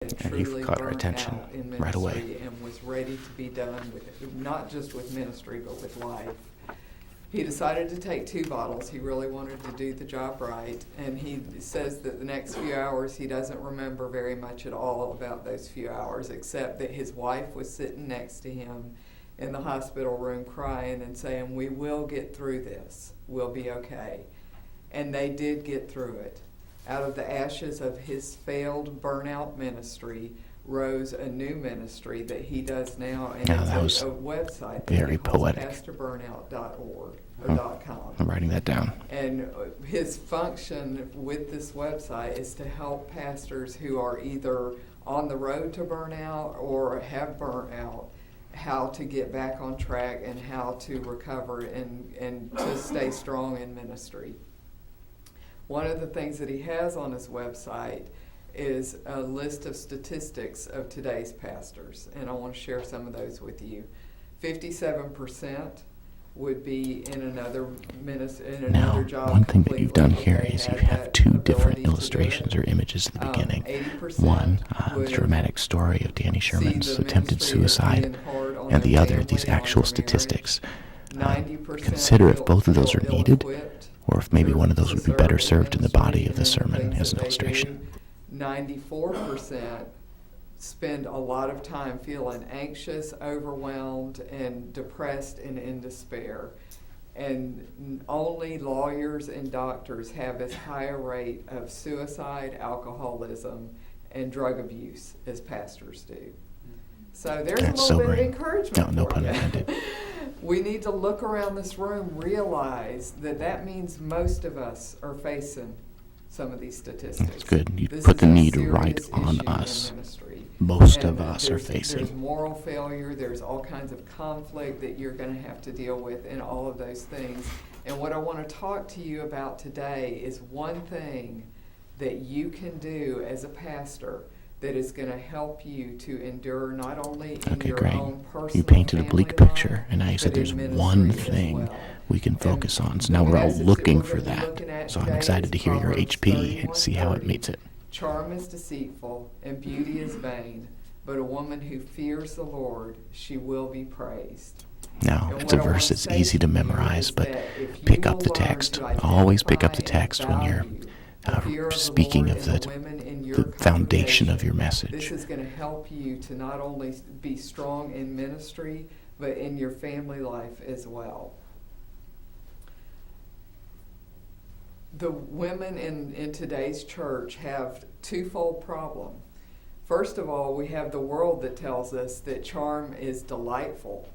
And you've caught our attention right away. And was ready to be done with it, not just with ministry, but with life. He decided to take 2 bottles. He really wanted to do the job right. And he says that the next few hours he doesn't remember very much at all about those few hours, except that his wife was sitting next to him in the hospital room crying and saying, "We will get through this. We'll be okay." And they did get through it. Out of the ashes of his failed burnout ministry rose a new ministry that he does now, and it's a website very poetic. pastorburnout.org or .com. I'm writing that down. And his function with this website is to help pastors who are either on the road to burnout or have burnt out, how to get back on track and how to recover and to stay strong in ministry. One of the things that he has on his website is a list of statistics of today's pastors, and I want to share some of those with you. 57% would be in another Now, job. one thing that you've done here is you have 2 different illustrations or images at the beginning. One, the dramatic story of Danny Sherman's attempted suicide, and the other, these actual statistics. Consider if both of those are needed, or if maybe one of those would be better served in the body of the sermon as an illustration. 94% spend a lot of time feeling anxious, overwhelmed, and depressed and in despair. And only lawyers and doctors have as high a rate of suicide, alcoholism, and drug abuse as pastors do. So there's a little bit of encouragement. No pun intended. We need to look around this room, realize that means most of us are facing some of these statistics. That's good. You put the need right on us. Most of us are facing. There's moral failure, there's all kinds of conflict that you're going to have to deal with and all of those things. And what I want to talk to you about today is one thing that you can do as a pastor that is going to help you to endure not only in your own personal You painted a bleak family picture, life, and now you said but there's in one ministry as thing well. we can focus on. So now we're all looking for that. So I'm excited to hear your HP and see how it meets it. Charm is deceitful and beauty is vain, but a woman who fears the Lord, she will be praised. Now, it's a verse that's easy to memorize, but pick up the text. Always pick up the text when you're speaking of the foundation of your message. This is going to help you to not only be strong in ministry, but in your family life as well. The women in today's church have twofold problem. First of all, we have the world that tells us that charm is delightful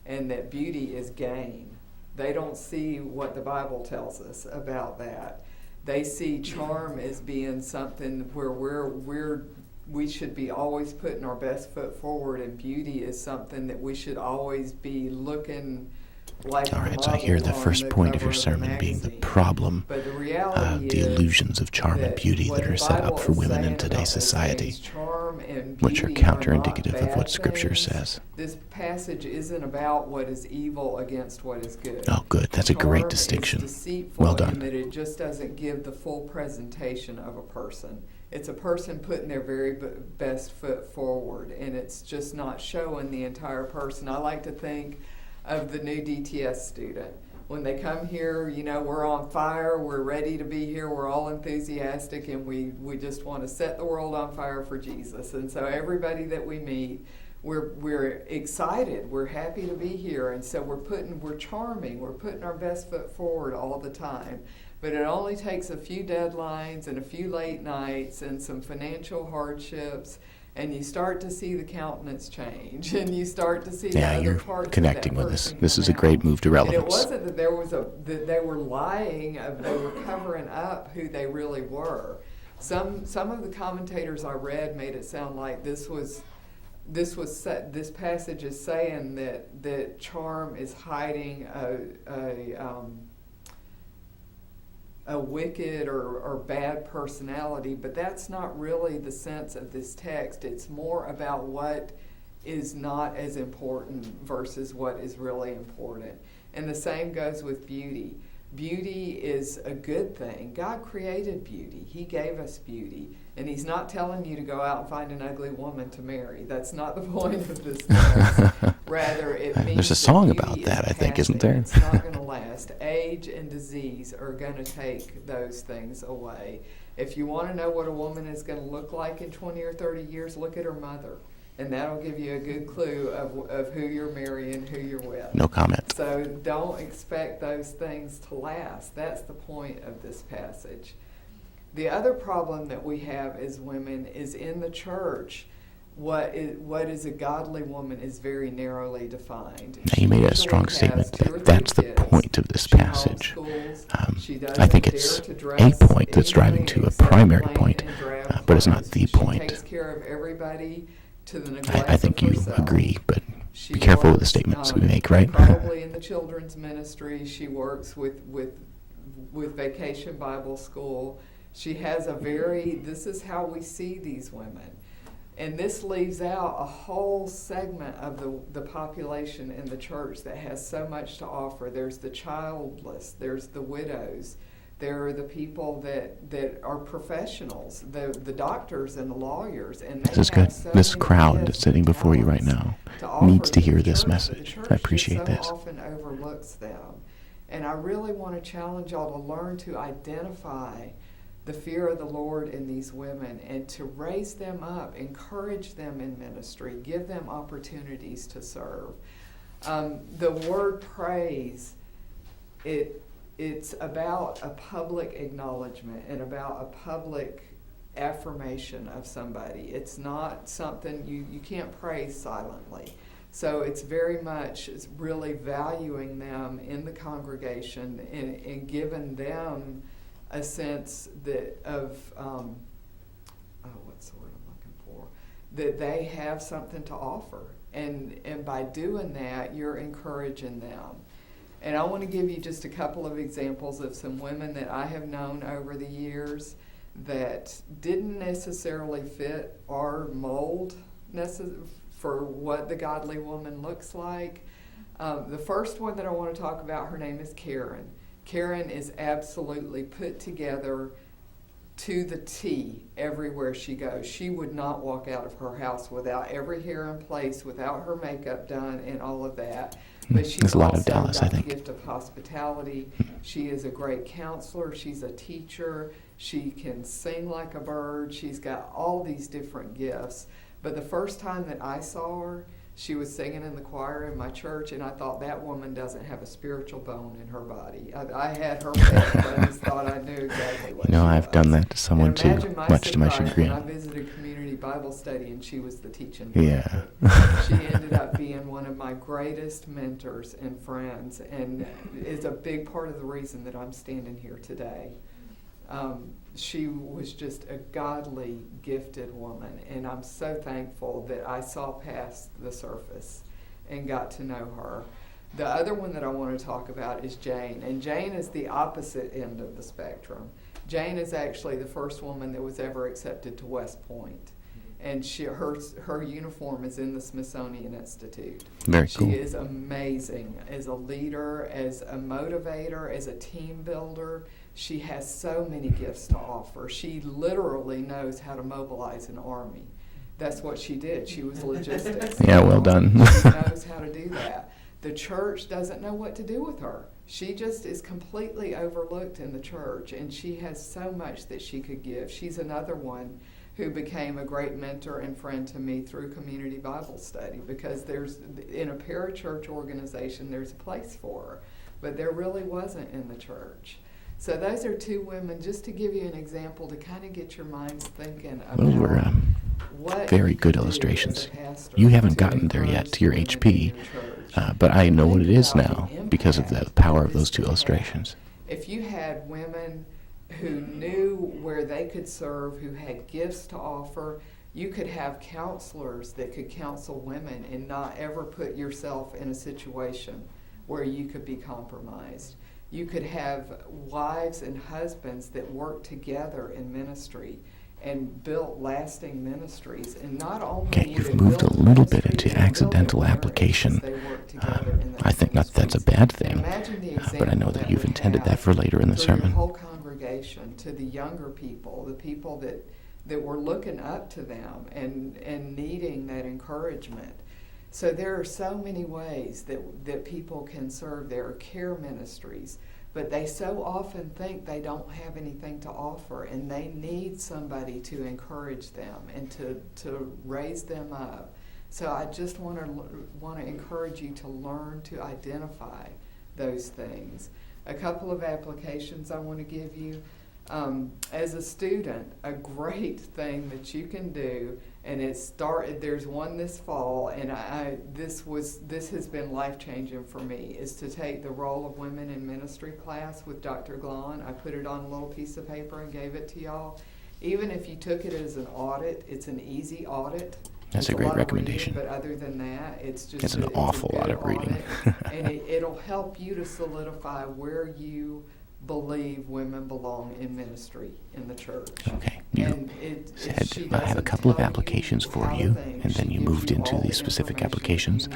and that beauty is gain. They don't see what the Bible tells us about that. They see charm as being something where we should be always putting our best foot forward, and beauty is something that we should always be looking like. All right, so I hear the first point of your sermon being the problem, the illusions of charm and beauty that are set up for women in today's society, which are counterindicative of what Scripture says. This passage isn't about what is evil against what is good. Oh, good. That's a great distinction. Well done. In that it just doesn't give the full presentation of a person. It's a person putting their very best foot forward, and it's just not showing the entire person. I like to think of the new DTS student. When they come here, we're on fire, we're ready to be here, we're all enthusiastic, and we just want to set the world on fire for Jesus. And so everybody that we meet, we're excited, we're happy to be here, and so we're charming, we're putting our best foot forward all the time. But it only takes a few deadlines and a few late nights and some financial hardships, and you start to see the countenance change, and you start to see the other parts connecting of that with this. person This is a come great out. move to relevance. And it wasn't that that they were lying, they were covering up who they really were. Some of the commentators I read made it sound like this passage is saying that charm is hiding a wicked or bad personality, but that's not really the sense of this text. It's more about what is not as important versus what is really important. And the same goes with beauty. Beauty is a good thing. God created beauty. He gave us beauty. And he's not telling you to go out and find an ugly woman to marry. That's not the point of this text. Rather, it means there's a song that about beauty that, is I think, isn't passing. there? It's not going to last. Age and disease are going to take those things away. If you want to know what a woman is going to look like in 20 or 30 years, look at her mother. And that'll give you a good clue of who you're marrying, who you're with. No comment. So don't expect those things to last. That's the point of this passage. The other problem that we have as women is in the church, what is a godly woman is very narrowly defined. Now, you made a strong statement that that's the point of this passage. I think it's a point that's driving to a primary point, but it's not the point. She takes care of everybody to the neglect I think of you herself. agree, but She be careful with the works, statements we make, right? Probably in the children's ministry. She works with Vacation Bible School. She has this is how we see these women. And this leaves out a whole segment of the population in the church that has so much to offer. There's the childless, there's the widows, there are the people that are professionals, the doctors and the lawyers. And This is good. This crowd that's sitting before you right now needs to hear this message. I appreciate this. Often overlooks them. And I really want to challenge y'all to learn to identify the fear of the Lord in these women and to raise them up, encourage them in ministry, give them opportunities to serve. The word praise, it's about a public acknowledgement and about a public affirmation of somebody. It's not something you can't praise silently. So it's very much really valuing them in the congregation and giving them a sense what's the word I'm looking for? That they have something to offer. And by doing that, you're encouraging them. And I want to give you just a couple of examples of some women that I have known over the years that didn't necessarily fit our mold for what the godly woman looks like. The first one that I want to talk about, her name is Karen. Karen is absolutely put together to the T everywhere she goes. She would not walk out of her house without every hair in place, without her makeup done, and all of that. But she's There's a lot also of Dallas, got I think. the gift of hospitality. She is a great counselor. She's a teacher. She can sing like a bird. She's got all these different gifts. But the first time that I saw her, she was singing in the choir in my church, and I thought, that woman doesn't have a spiritual bone in her body. I had her picked, but I just thought I knew exactly what she was. I've done that to someone too, much to my chagrin. I visited community Bible study, and she was the teaching Yeah. She ended up being one of my greatest mentors and friends, and is a big part of the reason that I'm standing here today. She was just a godly, gifted woman, and I'm so thankful that I saw past the surface and got to know her. The other one that I want to talk about is Jane, and Jane is the opposite end of the spectrum. Jane is actually the first woman that was ever accepted to West Point, and her uniform is in the Smithsonian Institute. Very cool. She is amazing as a leader, as a motivator, as a team builder. She has so many gifts to offer. She literally knows how to mobilize an army. That's what she did. She was logistics. Yeah, well done. She knows how to do that. The church doesn't know what to do with her. She just is completely overlooked in the church, and she has so much that she could give. She's another one who became a great mentor and friend to me through community Bible study, because in a parachurch organization, there's a place for her, but there really wasn't in the church. So those are two women, just to give you an example, to kind of get your minds thinking about Those were what very good you do illustrations. as a pastor You haven't to gotten there yet to your encourage HP, women in the church. but I know what it is Think now about the because of the impact power of this those two could have. illustrations. If you had women who knew where they could serve, who had gifts to offer, you could have counselors that could counsel women and not ever put yourself in a situation where you could be compromised. You could have wives and husbands that worked together in ministry and built lasting ministries. And not only Okay, would you've it moved a build little bit ministry, into it would build accidental their marriage application. as they worked together in those I think not that's a ministries. bad thing, Imagine the but I know example that you've we intended have that for later in the for your sermon. whole congregation, to the younger people, the people that we're looking up to them and needing that encouragement. So there are so many ways that people can serve. There are care ministries, but they so often think they don't have anything to offer, and they need somebody to encourage them and to raise them up. So I just want to encourage you to learn to identify those things. A couple of applications I want to give you. As a student, a great thing that you can do, and there's one this fall, and this has been life-changing for me, is to take the Role of Women in Ministry class with Dr. Glahn. I put it on a little piece of paper and gave it to y'all. Even if you took it as an audit, it's an easy audit. That's a great recommendation. But other than that, it's an awful lot of reading. And it'll help you to solidify where you believe women belong in ministry in the church. Okay. You said I have a couple of applications for you, and then you moved into the specific applications.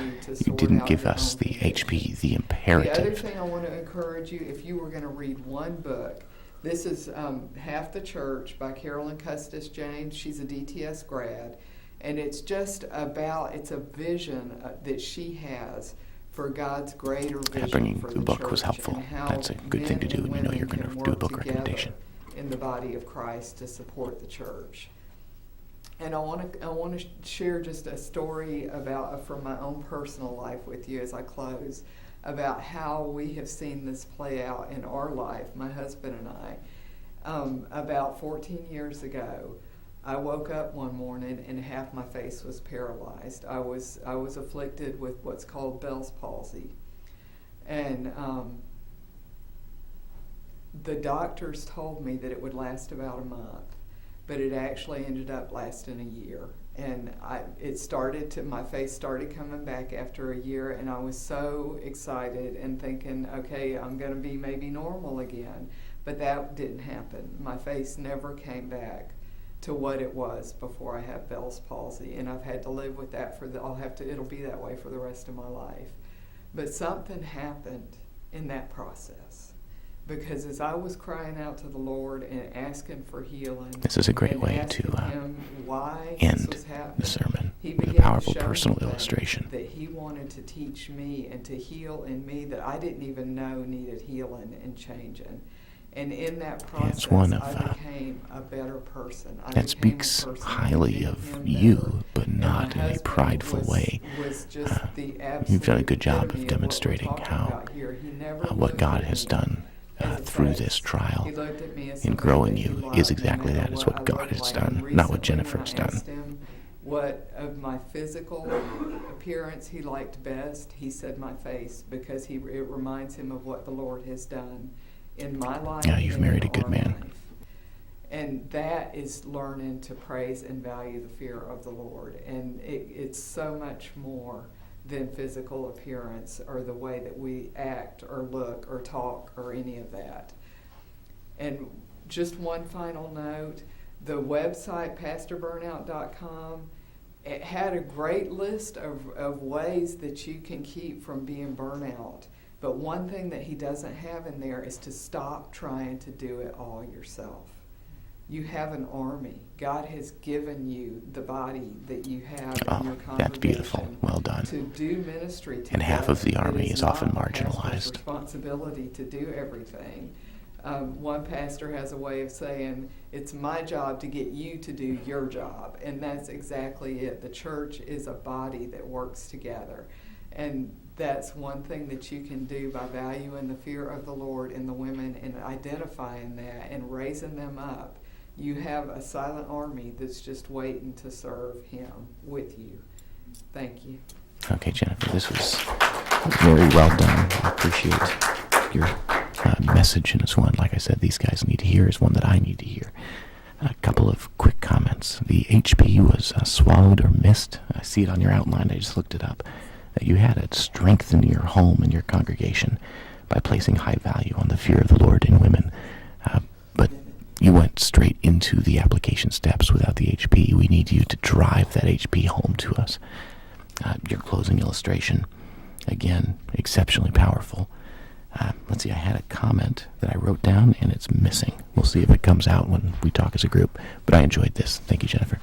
You didn't give us the HP, the imperative. The other thing I want to encourage you, if you were going to read one book, this is Half the Church by Carolyn Custis James. She's a DTS grad, and it's just it's a vision that she has for God's greater vision for the book was helpful. That's a good thing to do when you know you're going to do a book recommendation. In the body of Christ to support the church. And I want to share just a story from my own personal life with you as I close, about how we have seen this play out in our life, my husband and I. About 14 years ago, I woke up one morning and half my face was paralyzed. I was afflicted with what's called Bell's palsy. And the doctors told me that it would last about a month, but it actually ended up lasting a year. And my face started coming back after a year, and I was so excited and thinking, okay, I'm going to be maybe normal again. But that didn't happen. My face never came back to what it was before I had Bell's palsy, and I've had to live with that it'll be that way for the rest of my life. But something happened in that process, because as I was crying out to the Lord and asking for healing, this is a great way to end the sermon with a powerful personal illustration that He wanted to teach me and to heal in me that I didn't even know needed healing and changing. And in that process, I became a better person. That speaks highly of you, but not in a prideful way. You've done a good job of demonstrating how what God has done through this trial in growing you is exactly that. It's what God has done, not what Jennifer has done. What of my physical appearance he liked best, he said my face, because it reminds him of what the Lord has done in my life. Yeah, you've married a good man. Life. And that is learning to praise and value the fear of the Lord. And it's so much more than physical appearance or the way that we act or look or talk or any of that. And just one final note, the website, pastorburnout.com, it had a great list of ways that you can keep from being burnout. But one thing that he doesn't have in there is to stop trying to do it all yourself. You have an army. God has given you the body that you have in your congregation. That's beautiful. Well done. To do ministry together. And half of the army is often marginalized. Pastor's responsibility to do everything. One pastor has a way of saying, it's my job to get you to do your job. And that's exactly it. The church is a body that works together. And that's one thing that you can do by valuing the fear of the Lord in the women and identifying that and raising them up. You have a silent army that's just waiting to serve Him with you. Thank you. Okay, Jennifer, this was very well done. I appreciate your message, and it's one, like I said, these guys need to hear, is one that I need to hear. A couple of quick comments. The HP was swallowed or missed. I see it on your outline. I just looked it up. You had it strengthen your home and your congregation by placing high value on the fear of the Lord in women. But you went straight into the application steps without the HP. We need you to drive that HP home to us. Your closing illustration, again, exceptionally powerful. Let's see, I had a comment that I wrote down, and it's missing. We'll see if it comes out when we talk as a group. But I enjoyed this. Thank you, Jennifer.